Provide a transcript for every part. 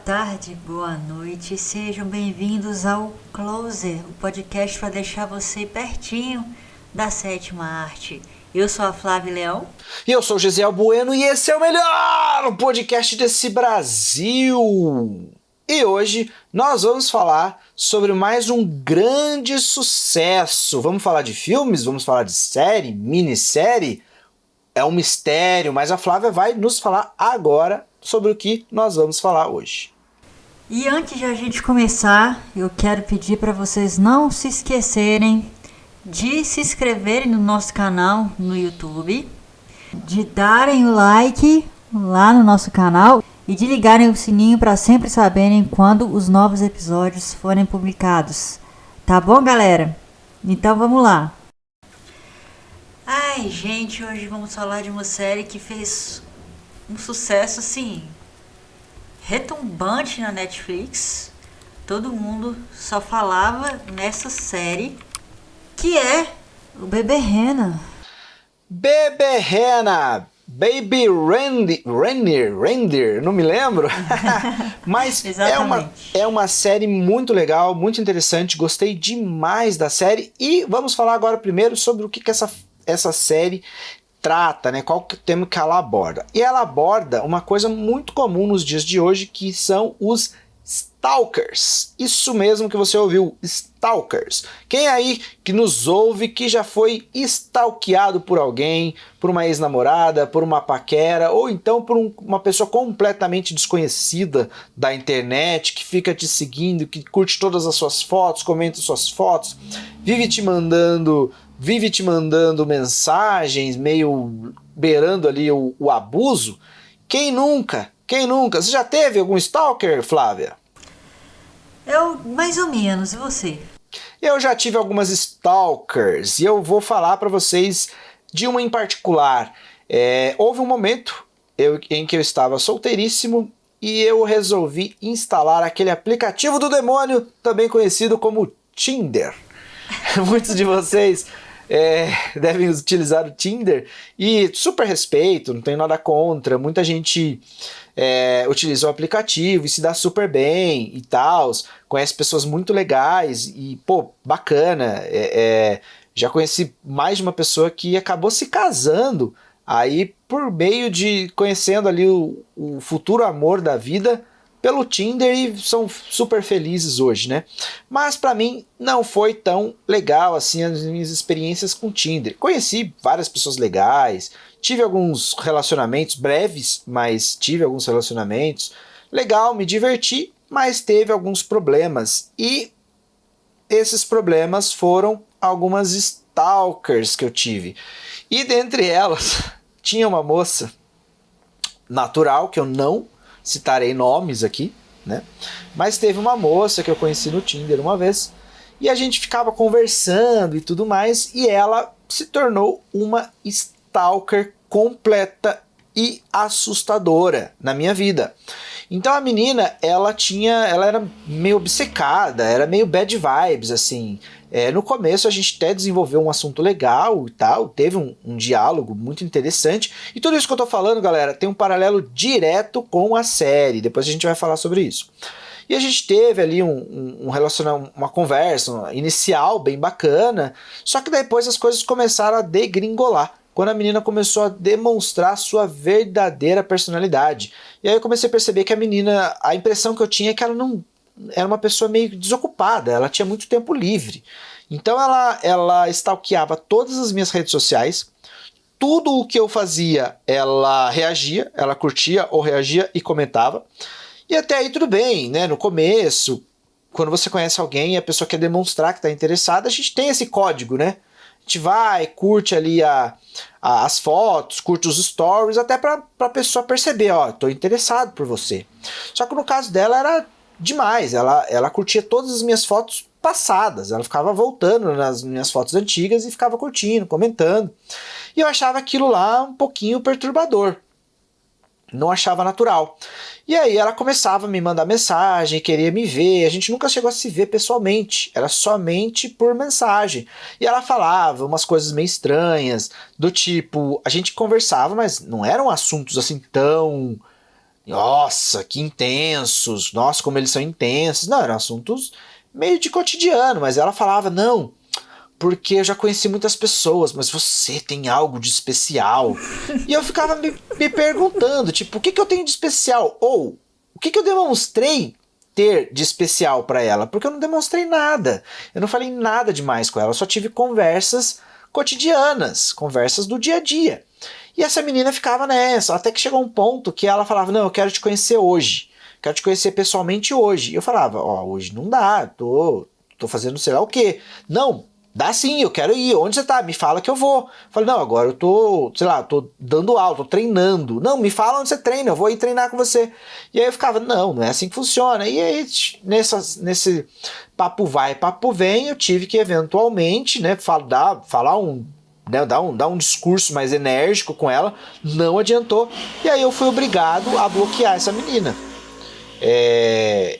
tarde, boa noite, sejam bem-vindos ao Closer, o podcast para deixar você pertinho da sétima arte. Eu sou a Flávia Leão. E eu sou o Gesiel Bueno e esse é o melhor podcast desse Brasil. E hoje nós vamos falar sobre mais um grande sucesso. Vamos falar de filmes? Vamos falar de série? Minissérie? É um mistério, mas a Flávia vai nos falar agora sobre o que nós vamos falar hoje. E antes de a gente começar, eu quero pedir para vocês não se esquecerem de se inscreverem no nosso canal no YouTube, de darem o like lá no nosso canal e de ligarem o sininho para sempre saberem quando os novos episódios forem publicados. Tá bom, galera? Então vamos lá. Ai, gente, hoje vamos falar de uma série que fez um sucesso assim retumbante na Netflix. Todo mundo só falava nessa série, que é o Beberrena. Beberrena, Baby Reindeer, não me lembro. Mas é uma série muito legal, muito interessante, gostei demais da série. E vamos falar agora primeiro sobre o que essa série trata, né? Qual que é o tema que ela aborda. E ela aborda uma coisa muito comum nos dias de hoje, que são os stalkers. Isso mesmo que você ouviu, stalkers. Quem aí que nos ouve que já foi stalkeado por alguém, por uma ex-namorada, por uma paquera, ou então por uma pessoa completamente desconhecida da internet, que fica te seguindo, que curte todas as suas fotos, comenta suas fotos, vive te mandando mensagens, meio beirando ali o abuso? Quem nunca? Você já teve algum stalker, Flávia? Eu, mais ou menos, e você? Eu já tive algumas stalkers e eu vou falar para vocês de uma em particular. Houve um momento em que eu estava solteiríssimo e eu resolvi instalar aquele aplicativo do demônio, também conhecido como Tinder. Muitos de vocês devem utilizar o Tinder e super respeito, não tenho nada contra. Muita gente utiliza o aplicativo e se dá super bem e tal, conhece pessoas muito legais e, pô, bacana. Já conheci mais de uma pessoa que acabou se casando aí por meio de conhecendo ali o futuro amor da vida pelo Tinder e são super felizes hoje, né? Mas pra mim não foi tão legal assim as minhas experiências com o Tinder. Conheci várias pessoas legais, tive alguns relacionamentos breves, mas tive alguns relacionamentos. Legal, me diverti, mas teve alguns problemas. E esses problemas foram algumas stalkers que eu tive. E dentre elas tinha uma moça natural, que eu não citarei nomes aqui, né? Mas teve uma moça que eu conheci no Tinder uma vez e a gente ficava conversando e tudo mais e ela se tornou uma stalker completa e assustadora na minha vida. Então a menina, ela era meio obcecada, era meio bad vibes, assim. No começo a gente até desenvolveu um assunto legal e tal, teve um diálogo muito interessante. E tudo isso que eu tô falando, galera, tem um paralelo direto com a série, depois a gente vai falar sobre isso. E a gente teve ali um relacionamento, uma conversa inicial bem bacana, só que depois as coisas começaram a degringolar, quando a menina começou a demonstrar sua verdadeira personalidade. E aí eu comecei a perceber que a menina, a impressão que eu tinha é que ela não era uma pessoa meio desocupada, ela tinha muito tempo livre. Então ela stalkeava todas as minhas redes sociais, tudo o que eu fazia ela reagia, ela curtia ou reagia e comentava. E até aí tudo bem, né? No começo, quando você conhece alguém e a pessoa quer demonstrar que está interessada, a gente tem esse código, né? A gente vai, curte ali as fotos, curte os stories, até para a pessoa perceber, ó, tô interessado por você. Só que no caso dela era demais, ela curtia todas as minhas fotos passadas, ela ficava voltando nas minhas fotos antigas e ficava curtindo, comentando. E eu achava aquilo lá um pouquinho perturbador. Não achava natural. E aí ela começava a me mandar mensagem, queria me ver, a gente nunca chegou a se ver pessoalmente, era somente por mensagem. E ela falava umas coisas meio estranhas, do tipo, a gente conversava, mas não eram assuntos assim tão Nossa, que intensos. Nossa, como eles são intensos. Não, eram assuntos meio de cotidiano, mas ela falava, não, porque eu já conheci muitas pessoas, mas você tem algo de especial. E eu ficava me perguntando, tipo, o que eu tenho de especial? Ou, o que eu demonstrei ter de especial para ela? Porque eu não demonstrei nada. Eu não falei nada demais com ela, eu só tive conversas cotidianas, conversas do dia a dia. E essa menina ficava nessa, até que chegou um ponto que ela falava, não, eu quero te conhecer hoje. Quero te conhecer pessoalmente hoje. E eu falava, ó, hoje não dá, tô fazendo sei lá o quê. Não, dá sim, eu quero ir. Onde você tá? Me fala que eu vou. Eu falei, não, agora eu tô, sei lá, tô dando aula, tô treinando. Não, me fala onde você treina, eu vou ir treinar com você. E aí eu ficava, não é assim que funciona. E aí, nesse papo vai, papo vem, eu tive que eventualmente, né, falar um, né, dar um discurso mais enérgico com ela, não adiantou. E aí eu fui obrigado a bloquear essa menina.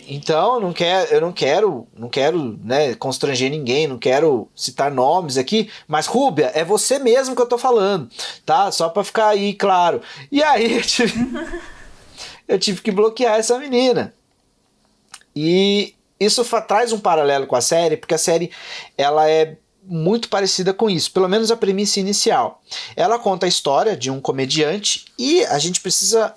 Então eu não quero, né, constranger ninguém, não quero citar nomes aqui, mas Rúbia, é você mesmo que eu tô falando, tá? Só pra ficar aí claro. E aí eu tive que bloquear essa menina. E isso traz um paralelo com a série, porque a série ela é muito parecida com isso, pelo menos a premissa inicial. Ela conta a história de um comediante e a gente precisa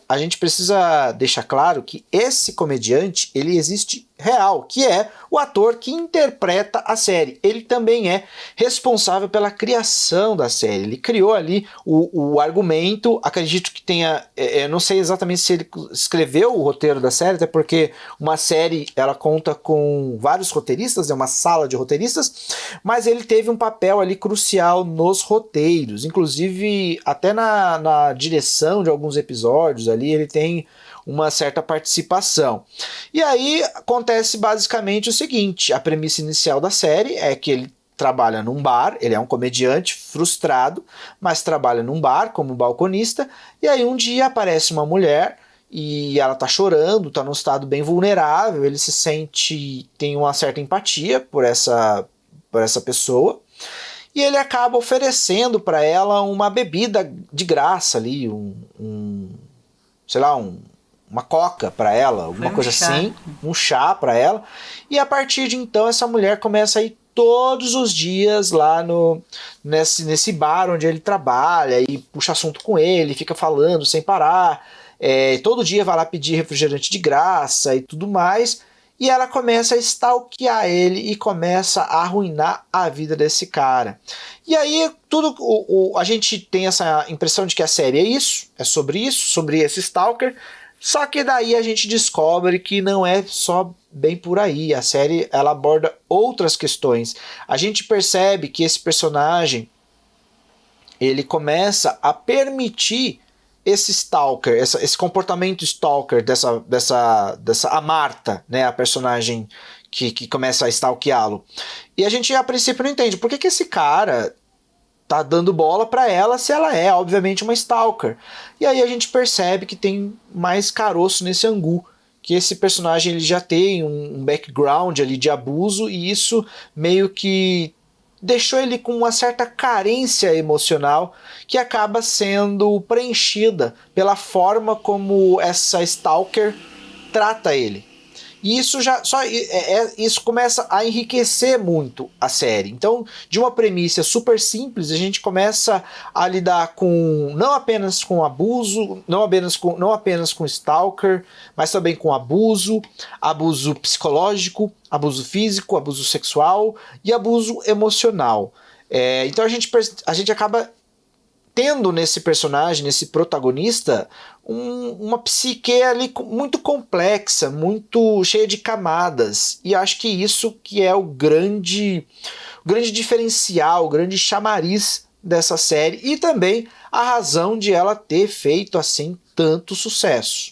deixar claro que esse comediante, ele existe real, que é o ator que interpreta a série. Ele também é responsável pela criação da série. Ele criou ali o argumento, acredito que tenha, eu não sei exatamente se ele escreveu o roteiro da série, até porque uma série, ela conta com vários roteiristas, é uma sala de roteiristas, mas ele teve um papel ali crucial nos roteiros, inclusive até na direção de alguns episódios ali, ele tem uma certa participação. E aí acontece basicamente o seguinte, a premissa inicial da série é que ele trabalha num bar, ele é um comediante frustrado, mas trabalha num bar como balconista, e aí um dia aparece uma mulher e ela tá chorando, tá num estado bem vulnerável, ele se sente, tem uma certa empatia por essa pessoa, e ele acaba oferecendo para ela uma bebida de graça ali, sei lá, uma coca para ela, alguma coisa assim, um chá para ela, e a partir de então essa mulher começa a ir todos os dias lá nesse bar onde ele trabalha e puxa assunto com ele, fica falando sem parar, todo dia vai lá pedir refrigerante de graça e tudo mais, e ela começa a stalkear ele e começa a arruinar a vida desse cara. E aí a gente tem essa impressão de que a série é isso, sobre esse stalker. Só que daí a gente descobre que não é só bem por aí. A série ela aborda outras questões. A gente percebe que esse personagem ele começa a permitir esse stalker, esse comportamento stalker dessa a Marta, né, a personagem que começa a stalkeá-lo. E a gente a princípio não entende por que esse cara tá dando bola para ela se ela é, obviamente, uma stalker. E aí a gente percebe que tem mais caroço nesse angu, que esse personagem ele já tem um background ali de abuso e isso meio que deixou ele com uma certa carência emocional que acaba sendo preenchida pela forma como essa stalker trata ele. E isso começa a enriquecer muito a série. Então, de uma premissa super simples, a gente começa a lidar não apenas com abuso, não apenas com stalker, mas também com abuso psicológico, abuso físico, abuso sexual e abuso emocional. Então a gente acaba tendo nesse personagem, nesse protagonista, uma psique ali muito complexa, muito cheia de camadas. E acho que isso que é o grande diferencial, o grande chamariz dessa série e também a razão de ela ter feito assim tanto sucesso.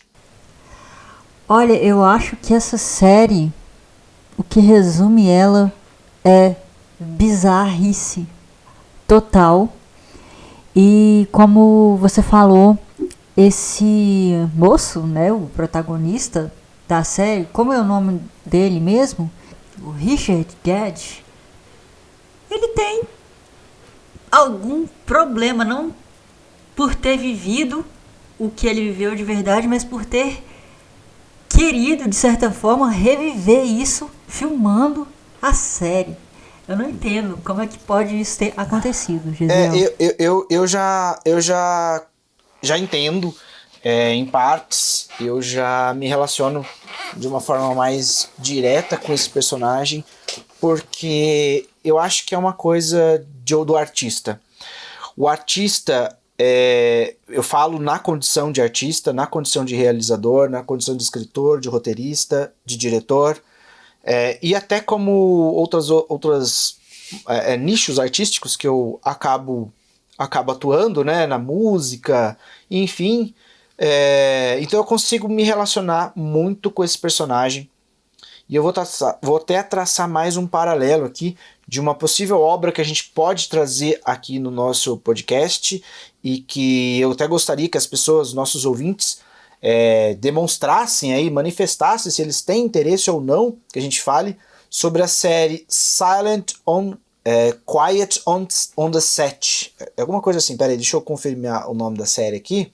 Olha, eu acho que essa série, o que resume ela é bizarrice total. E como você falou, esse moço, né, o protagonista da série, como é o nome dele mesmo? O Richard Gere, ele tem algum problema, não por ter vivido o que ele viveu de verdade, mas por ter querido, de certa forma, reviver isso filmando a série. Eu não entendo como é que pode isso ter acontecido, Gesiel. Eu já entendo, em partes. Eu já me relaciono de uma forma mais direta com esse personagem, porque eu acho que é uma coisa do artista. O artista, eu falo na condição de artista, na condição de realizador, na condição de escritor, de roteirista, de diretor, e até como outras nichos artísticos que eu acabo atuando, né, na música, enfim. Então eu consigo me relacionar muito com esse personagem. E eu vou até traçar mais um paralelo aqui de uma possível obra que a gente pode trazer aqui no nosso podcast, e que eu até gostaria que as pessoas, nossos ouvintes, demonstrassem aí, manifestassem se eles têm interesse ou não que a gente fale sobre a série Quiet on the Set. Alguma coisa assim, peraí, deixa eu confirmar o nome da série aqui.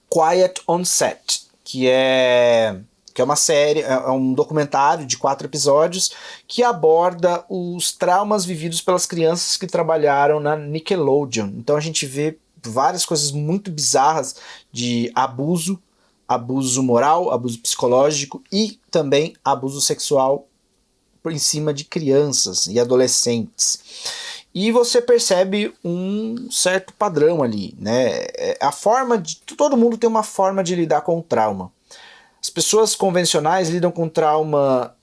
Quiet on Set, que é uma série, é um documentário de 4 episódios que aborda os traumas vividos pelas crianças que trabalharam na Nickelodeon. Então a gente vê várias coisas muito bizarras de abuso moral, abuso psicológico e também abuso sexual em cima de crianças e adolescentes. E você percebe um certo padrão ali, né? Todo mundo tem uma forma de lidar com o trauma. As pessoas convencionais lidam com trauma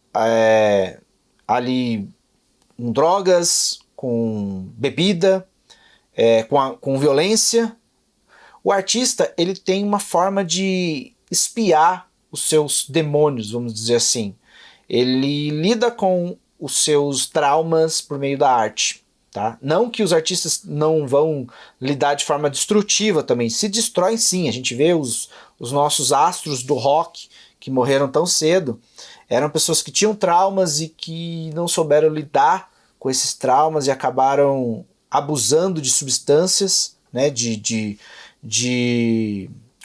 ali com drogas, com bebida, com violência. O artista, ele tem uma forma de espiar os seus demônios, vamos dizer assim. Ele lida com os seus traumas por meio da arte. Tá? Não que os artistas não vão lidar de forma destrutiva também, se destroem sim. A gente vê os nossos astros do rock que morreram tão cedo, eram pessoas que tinham traumas e que não souberam lidar com esses traumas e acabaram abusando de substâncias, né, de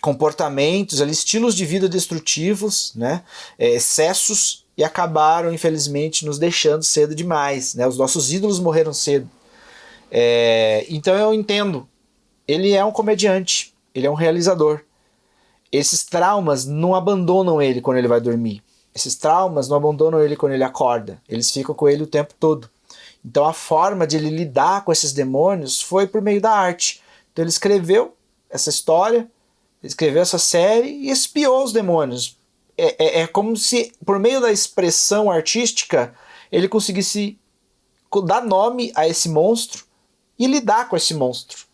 comportamentos, ali, estilos de vida destrutivos, né, excessos, e acabaram, infelizmente, nos deixando cedo demais. Né? Os nossos ídolos morreram cedo. Então eu entendo. Ele é um comediante, ele é um realizador. Esses traumas não abandonam ele quando ele vai dormir. Esses traumas não abandonam ele quando ele acorda. Eles ficam com ele o tempo todo. Então a forma de ele lidar com esses demônios foi por meio da arte. Então ele escreveu essa história, escreveu essa série e espiou os demônios. É como se, por meio da expressão artística, ele conseguisse dar nome a esse monstro e lidar com esse monstro.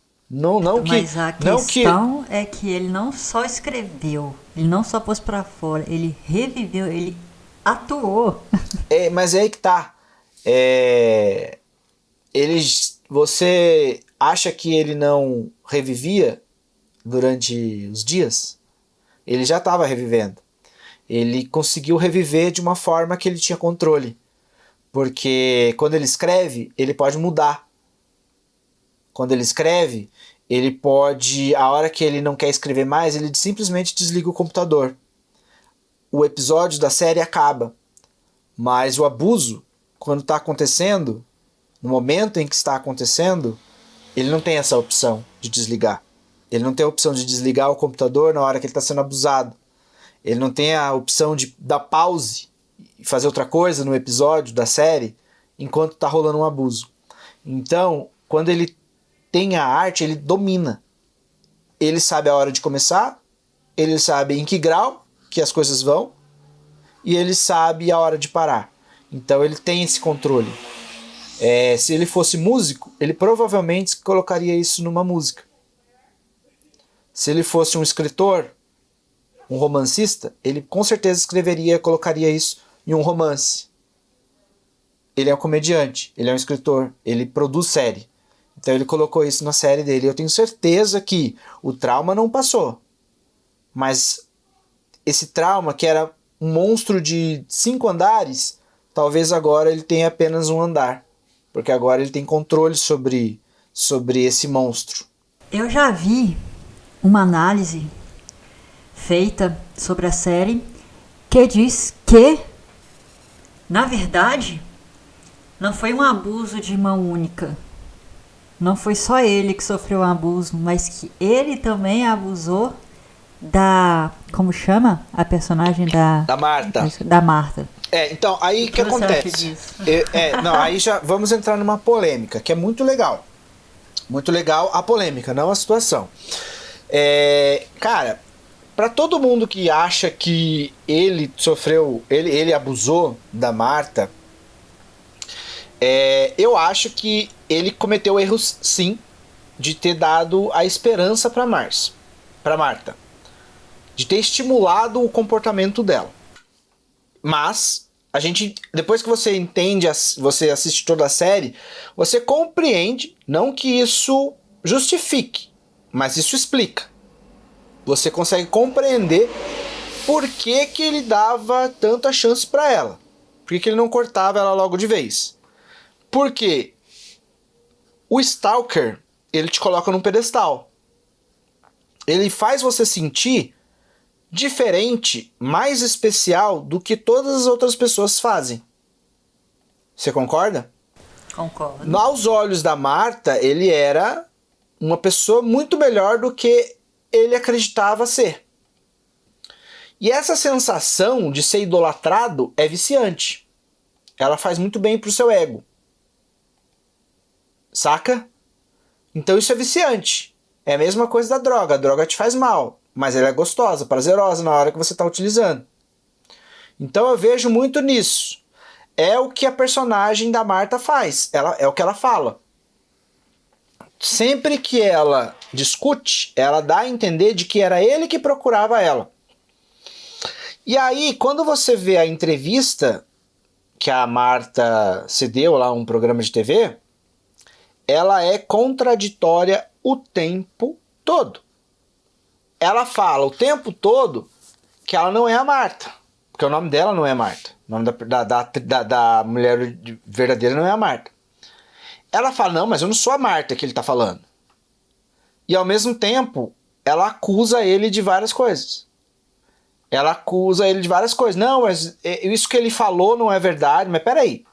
Mas a questão é que ele não só escreveu, ele não só pôs pra fora, ele reviveu, ele atuou. Mas é aí que tá. Você acha que ele não revivia durante os dias? Ele já estava revivendo. Ele conseguiu reviver de uma forma que ele tinha controle. Porque quando ele escreve, ele pode mudar. Quando ele escreve, ele pode, a hora que ele não quer escrever mais, ele simplesmente desliga o computador. O episódio da série acaba. Mas o abuso, quando está acontecendo, no momento em que está acontecendo, ele não tem essa opção de desligar. Ele não tem a opção de desligar o computador na hora que ele está sendo abusado. Ele não tem a opção de dar pause e fazer outra coisa no episódio da série enquanto está rolando um abuso. Então, quando ele tem a arte, ele domina. Ele sabe a hora de começar, ele sabe em que grau que as coisas vão, e ele sabe a hora de parar. Então ele tem esse controle. Se ele fosse músico, ele provavelmente colocaria isso numa música. Se ele fosse um escritor, um romancista, ele com certeza colocaria isso em um romance. Ele é um comediante, ele é um escritor, ele produz série. Então ele colocou isso na série dele. Eu tenho certeza que o trauma não passou. Mas esse trauma, que era um monstro de 5 andares, talvez agora ele tenha apenas 1 andar. Porque agora ele tem controle sobre esse monstro. Eu já vi uma análise feita sobre a série, que diz que, na verdade, não foi um abuso de mão única. Não foi só ele que sofreu um abuso, mas que ele também abusou da... Como chama? A personagem Da Marta. Da Marta. Então, aí o que acontece? Não, aí já vamos entrar numa polêmica, que é muito legal. Muito legal a polêmica, não a situação. Cara, pra todo mundo que acha que ele sofreu, ele abusou da Marta, eu acho que ele cometeu erros, sim, de ter dado a esperança pra Marta, de ter estimulado o comportamento dela. Mas a gente, depois que você entende, você assiste toda a série, você compreende, não que isso justifique, mas isso explica. Você consegue compreender por que ele dava tanta chance pra ela. Por que ele não cortava ela logo de vez. Porque o Stalker, ele te coloca num pedestal. Ele faz você sentir diferente, mais especial do que todas as outras pessoas fazem. Você concorda? Concordo. Aos olhos da Marta, ele era uma pessoa muito melhor do que ele acreditava ser. E essa sensação de ser idolatrado é viciante. Ela faz muito bem pro seu ego. Saca? Então isso é viciante. É a mesma coisa da droga. A droga te faz mal, mas ela é gostosa, prazerosa na hora que você está utilizando. Então eu vejo muito nisso. É o que a personagem da Marta faz. É o que ela fala. Sempre que ela discute, ela dá a entender de que era ele que procurava ela. E aí, quando você vê a entrevista que a Marta se deu lá um programa de TV, ela é contraditória o tempo todo. Ela fala o tempo todo que ela não é a Marta. Porque o nome dela não é Marta. O nome da mulher verdadeira não é a Marta. Ela fala, não, mas eu não sou a Marta que ele tá falando. E ao mesmo tempo, ela acusa ele de várias coisas. Não, mas isso que ele falou não é verdade. Mas peraí.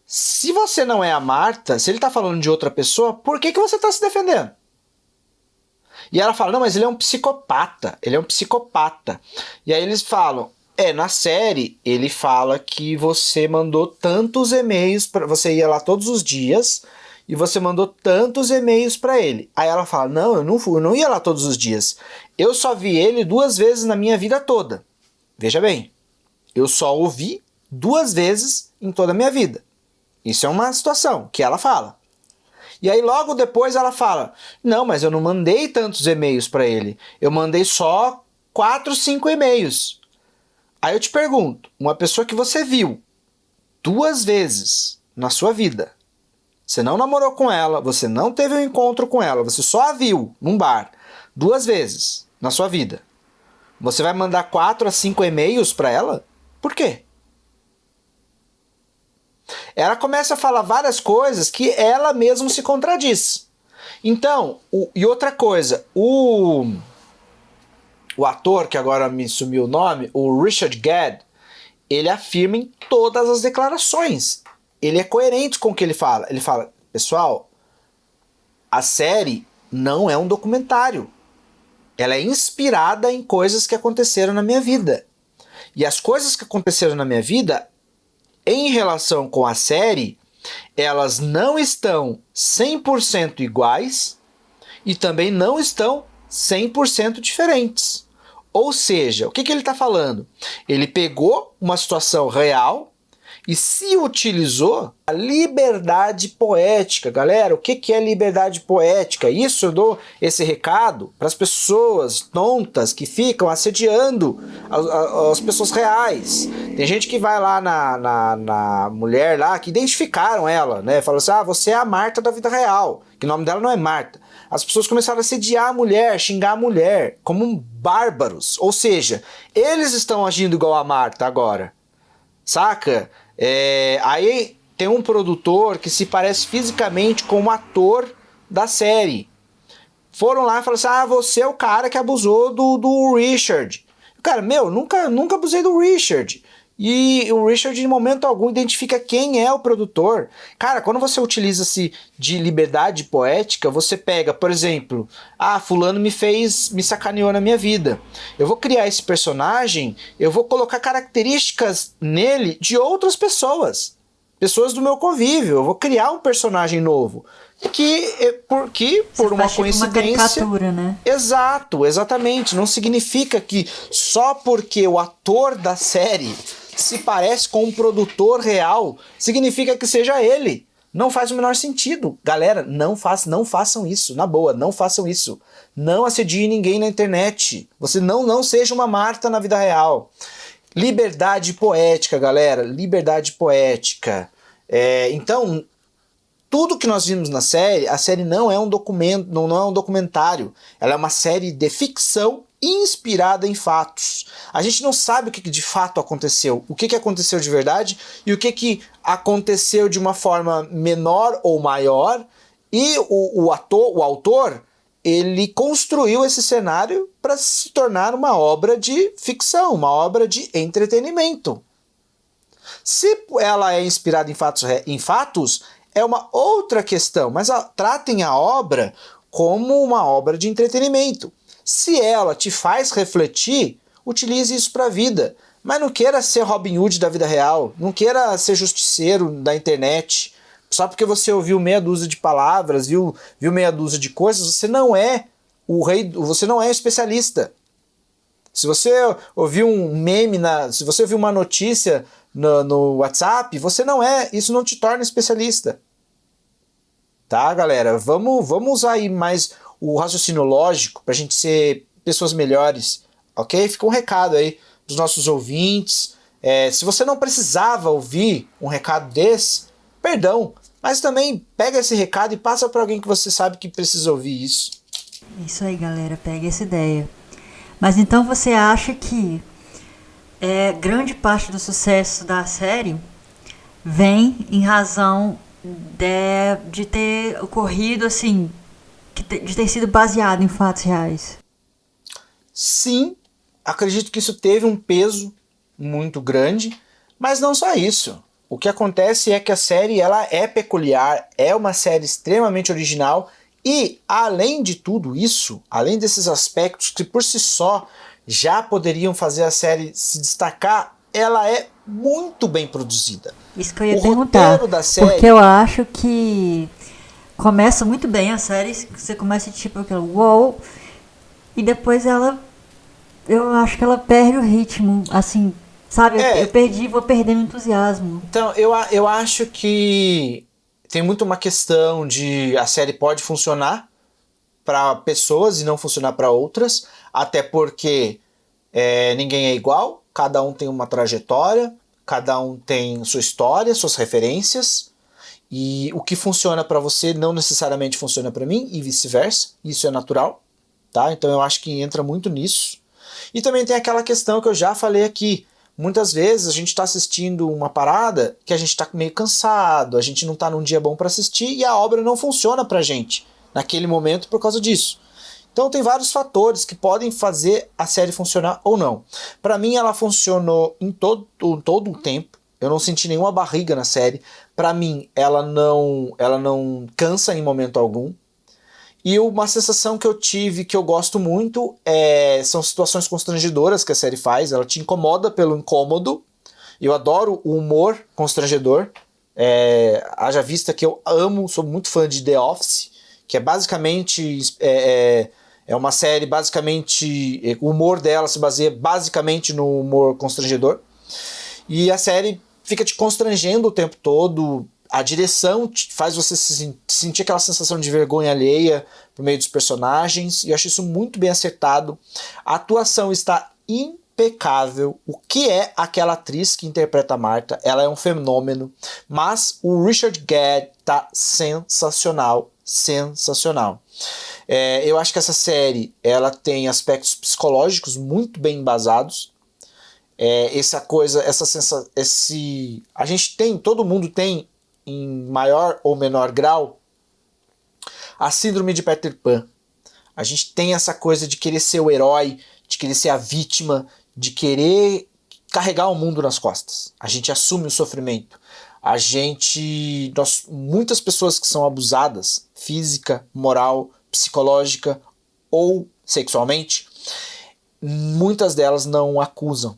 Se você não é a Marta, se ele tá falando de outra pessoa, por que você tá se defendendo? E ela fala, não, mas ele é um psicopata. E aí eles falam, na série, ele fala que você mandou tantos e-mails, você ia lá todos os dias, e você mandou tantos e-mails pra ele. Aí ela fala, não, eu não ia lá todos os dias. Eu só vi ele 2 vezes na minha vida toda. Veja bem, eu só o vi 2 vezes em toda a minha vida. Isso é uma situação que ela fala. E aí logo depois ela fala, não, mas eu não mandei tantos e-mails pra ele. Eu mandei só 4, 5 e-mails. Aí eu te pergunto, uma pessoa que você viu 2 vezes na sua vida, você não namorou com ela, você não teve um encontro com ela, você só a viu num bar 2 vezes na sua vida, você vai mandar 4 a 5 e-mails pra ela? Por quê? Ela começa a falar várias coisas que ela mesma se contradiz. Então, e outra coisa, o ator, que agora me sumiu o nome, o Richard Gere, ele afirma em todas as declarações. Ele é coerente com o que ele fala. Ele fala, pessoal, a série não é um documentário. Ela é inspirada em coisas que aconteceram na minha vida. E as coisas que aconteceram na minha vida, em relação com a série, elas não estão 100% iguais e também não estão 100% diferentes. Ou seja, o que ele está falando? Ele pegou uma situação real e se utilizou a liberdade poética. Galera, o que é liberdade poética? Isso eu dou esse recado para as pessoas tontas que ficam assediando as pessoas reais. Tem gente que vai lá na mulher lá, que identificaram ela, né? Falaram assim, você é a Marta da vida real, que o nome dela não é Marta. As pessoas começaram a assediar a mulher, xingar a mulher, como bárbaros. Ou seja, eles estão agindo igual a Marta agora. Saca? Aí tem um produtor que se parece fisicamente com o ator da série. foram lá e falaram assim, você é o cara que abusou do Richard. Cara, nunca abusei do Richard. E o Richard, em momento algum, identifica quem é o produtor. Cara, quando você utiliza-se de liberdade poética, você pega, por exemplo, fulano me sacaneou na minha vida. Eu vou criar esse personagem, eu vou colocar características nele de outras pessoas. Pessoas do meu convívio. Eu vou criar um personagem novo. Porque por uma coincidência... Uma caricatura, né? Exato, exatamente. Não significa que só porque o ator da série se parece com um produtor real, significa que seja ele. Não faz o menor sentido. Galera, não façam isso. Na boa, não façam isso. Não assediem ninguém na internet. Você não seja uma Marta na vida real. Liberdade poética, galera. Liberdade poética. Então, tudo que nós vimos na série, a série não é um documento, não é um documentário. Ela é uma série de ficção inspirada em fatos. A gente não sabe o que de fato aconteceu, o que aconteceu de verdade e o que aconteceu de uma forma menor ou maior, e o autor, ele construiu esse cenário para se tornar uma obra de ficção, uma obra de entretenimento. Se ela é inspirada em fatos, é uma outra questão, mas tratem a obra como uma obra de entretenimento. Se ela te faz refletir, utilize isso para a vida. Mas não queira ser Robin Hood da vida real, não queira ser justiceiro da internet. Só porque você ouviu meia dúzia de palavras, viu meia dúzia de coisas, você não é o rei, você não é especialista. Se você ouviu um meme, se você ouviu uma notícia no WhatsApp, isso não te torna especialista. Tá, galera? Vamos usar aí mais o raciocínio lógico pra gente ser pessoas melhores, ok? Fica um recado aí dos nossos ouvintes. Se você não precisava ouvir um recado desse, perdão, mas também pega esse recado e passa para alguém que você sabe que precisa ouvir isso. Isso aí, galera, pega essa ideia. Mas então você acha que grande parte do sucesso da série vem em razão de ter ocorrido, assim, de ter sido baseado em fatos reais? Sim, acredito que isso teve um peso muito grande, mas não só isso. O que acontece é que a série ela é peculiar, é uma série extremamente original e, além de tudo isso, além desses aspectos que por si só já poderiam fazer a série se destacar, ela é muito bem produzida. Isso que eu ia perguntar, da série, porque eu acho que começa muito bem a série, você começa tipo aquele uou, e depois eu acho que ela perde o ritmo, assim, sabe? Vou perdendo o entusiasmo. Então, eu acho que tem muito uma questão de a série pode funcionar para pessoas e não funcionar para outras, até porque ninguém é igual, cada um tem uma trajetória, cada um tem sua história, suas referências, e o que funciona para você não necessariamente funciona para mim e vice-versa, isso é natural, tá? Então eu acho que entra muito nisso. E também tem aquela questão que eu já falei aqui, muitas vezes a gente está assistindo uma parada que a gente está meio cansado, a gente não está num dia bom para assistir e a obra não funciona pra gente naquele momento por causa disso. Então tem vários fatores que podem fazer a série funcionar ou não. Para mim ela funcionou em todo o tempo. Eu não senti nenhuma barriga na série. Para mim ela não cansa em momento algum. E uma sensação que eu tive, que eu gosto muito, são situações constrangedoras que a série faz. Ela te incomoda pelo incômodo. Eu adoro o humor constrangedor. Haja vista que eu sou muito fã de The Office, que é basicamente... É uma série basicamente... O humor dela se baseia basicamente no humor constrangedor. E a série fica te constrangendo o tempo todo. A direção faz você sentir aquela sensação de vergonha alheia por meio dos personagens. E eu acho isso muito bem acertado. A atuação está impecável. O que é aquela atriz que interpreta a Marta? Ela é um fenômeno. Mas o Richard Gere tá sensacional. Sensacional. Eu acho que essa série ela tem aspectos psicológicos muito bem embasados. A gente tem, todo mundo tem, em maior ou menor grau, a síndrome de Peter Pan. A gente tem essa coisa de querer ser o herói, de querer ser a vítima, de querer carregar o mundo nas costas. A gente assume o sofrimento. Muitas pessoas que são abusadas, física, moral, psicológica ou sexualmente, muitas delas não acusam.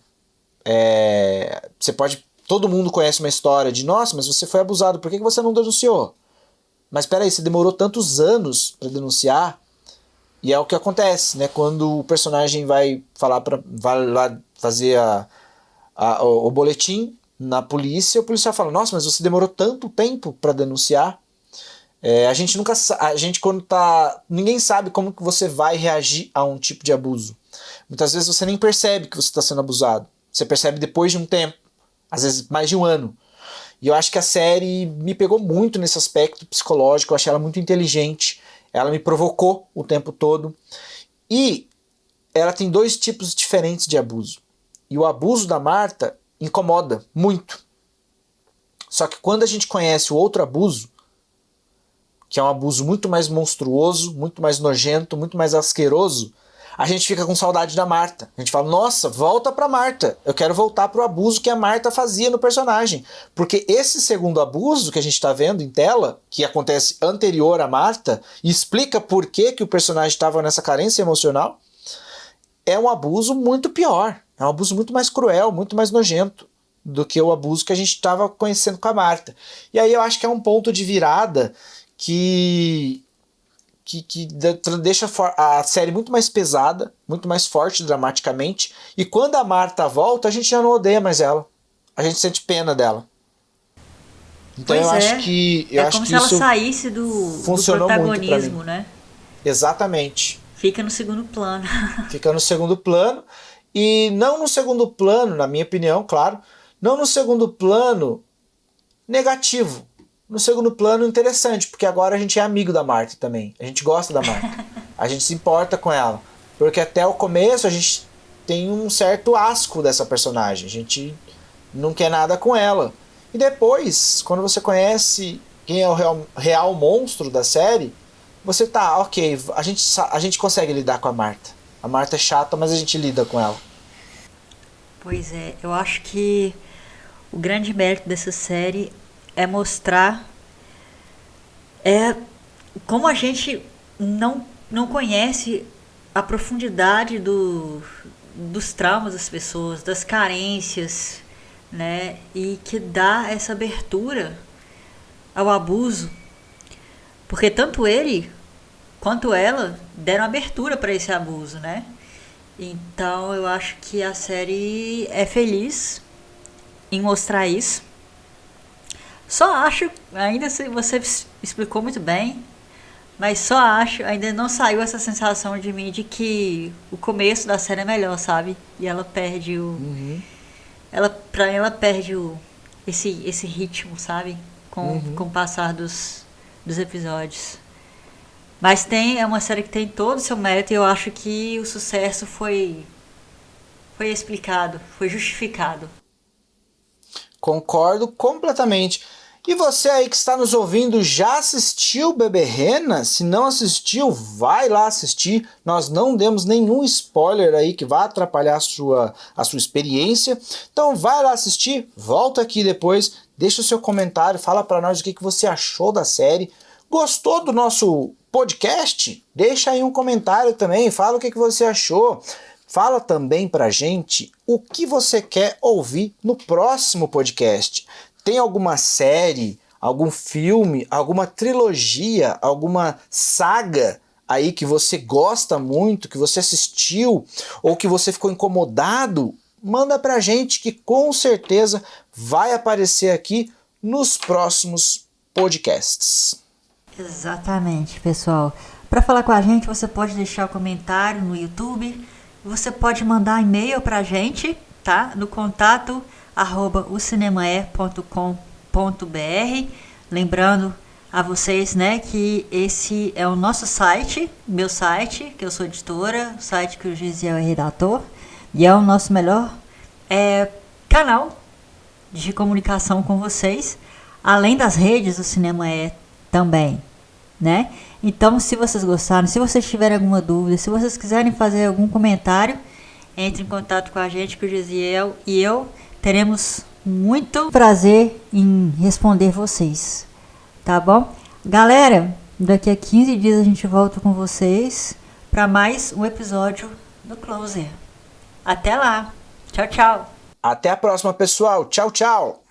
Todo mundo conhece uma história de, nossa, mas você foi abusado, por que você não denunciou? Mas peraí, você demorou tantos anos para denunciar. E é o que acontece, né? Quando o personagem vai lá fazer o boletim na polícia, o policial fala, nossa, mas você demorou tanto tempo para denunciar. Ninguém sabe como que você vai reagir a um tipo de abuso. Muitas vezes você nem percebe que você está sendo abusado. Você percebe depois de um tempo, às vezes mais de um ano. E eu acho que a série me pegou muito nesse aspecto psicológico, eu achei ela muito inteligente, ela me provocou o tempo todo. E ela tem 2 tipos diferentes de abuso. E o abuso da Marta incomoda muito. Só que quando a gente conhece o outro abuso, que é um abuso muito mais monstruoso, muito mais nojento, muito mais asqueroso, a gente fica com saudade da Marta. A gente fala, nossa, volta pra Marta. Eu quero voltar pro abuso que a Marta fazia no personagem. Porque esse segundo abuso que a gente tá vendo em tela, que acontece anterior à Marta, e explica por que o personagem estava nessa carência emocional, é um abuso muito pior. É um abuso muito mais cruel, muito mais nojento do que o abuso que a gente estava conhecendo com a Marta. E aí eu acho que é um ponto de virada que deixa a série muito mais pesada, muito mais forte dramaticamente, e quando a Marta volta, a gente já não odeia mais ela. A gente sente pena dela. Então pois eu acho que como se ela saísse do protagonismo, né? Exatamente. Fica no segundo plano. Fica no segundo plano, e não no segundo plano, na minha opinião, claro, não no segundo plano negativo. No segundo plano, interessante, porque agora a gente é amigo da Marta também. A gente gosta da Marta. A gente se importa com ela. Porque até o começo a gente tem um certo asco dessa personagem. A gente não quer nada com ela. E depois, quando você conhece quem é o real monstro da série, você tá, ok, a gente consegue lidar com a Marta. A Marta é chata, mas a gente lida com ela. Pois é, eu acho que o grande mérito dessa série é mostrar como a gente não conhece a profundidade dos traumas das pessoas, das carências, né? E que dá essa abertura ao abuso. Porque tanto ele quanto ela deram abertura para esse abuso, né? Então eu acho que a série é feliz em mostrar isso. Só acho, ainda você explicou muito bem, mas só acho, ainda não saiu essa sensação de mim de que o começo da série é melhor, sabe? E ela perde pra mim ela perde esse ritmo, sabe? Com o passar dos episódios. Mas é uma série que tem todo o seu mérito e eu acho que o sucesso foi explicado, foi justificado. Concordo completamente. E você aí que está nos ouvindo, já assistiu Bebê Rena? Se não assistiu, vai lá assistir. Nós não demos nenhum spoiler aí que vá atrapalhar a sua experiência. Então vai lá assistir, volta aqui depois, deixa o seu comentário, fala para nós o que você achou da série. Gostou do nosso podcast? Deixa aí um comentário também, fala o que você achou. Fala também pra gente o que você quer ouvir no próximo podcast. Tem alguma série, algum filme, alguma trilogia, alguma saga aí que você gosta muito, que você assistiu ou que você ficou incomodado? Manda pra gente que com certeza vai aparecer aqui nos próximos podcasts. Exatamente, pessoal. Para falar com a gente, você pode deixar um comentário no YouTube. Você pode mandar e-mail pra gente, tá? No contato @ocinemae.com.br. Lembrando a vocês, né, que esse é o nosso site, meu site, que eu sou editora, o site que o Gisiel é redator, e é o nosso melhor canal de comunicação com vocês, além das redes do Cinemae também, né? Então, se vocês gostaram, se vocês tiverem alguma dúvida, se vocês quiserem fazer algum comentário, entre em contato com a gente, que o Gesiel e eu teremos muito prazer em responder vocês. Tá bom? Galera, daqui a 15 dias a gente volta com vocês para mais um episódio do Closer. Até lá. Tchau, tchau. Até a próxima, pessoal. Tchau, tchau.